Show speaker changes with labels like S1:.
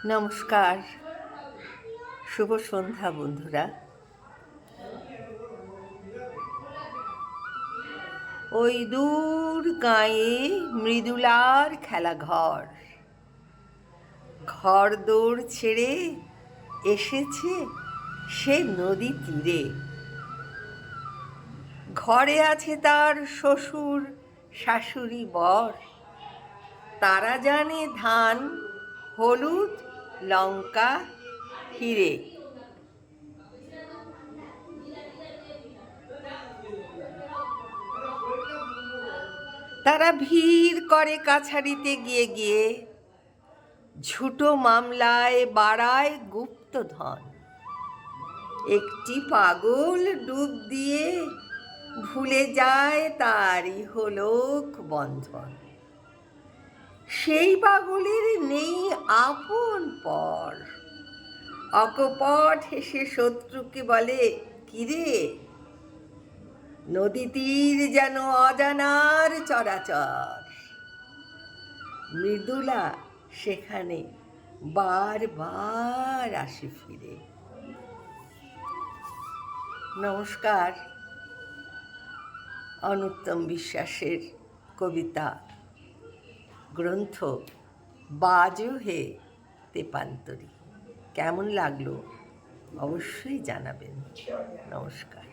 S1: নমস্কার, শুভ সন্ধ্যা বন্ধুরা। ওই দূর গাঁয়ে মৃদুলার খেলাঘর, ঘর দৌড় ছেড়ে এসেছে সে নদী তীরে। ঘরে আছে তার শ্বশুর শাশুড়ি বর, তারা জানে ধান হলুদ লঙ্কা হিরে। তারা ভিড় করে কাছারিতে গিয়ে গিয়ে, ঝুটো মামলায় বাড়ায় গুপ্তধন। একটি পাগল ডুব দিয়ে ভুলে যায় তারই হলোক বন্ধন। সেই পাগলের নেই আপন পর, অকপট হেসে শত্রুকে বলে, কিরে নদী তীর যেন অজানার চরাচর। মৃদুলা সেখানে বারবার আসে ফিরে। নমস্কার। অনুত্তম বিশ্বাসের কবিতা গ্রন্থ বাজো হে তেপান্তরী কেমন লাগলো অবশ্যই জানাবেন। নমস্কার।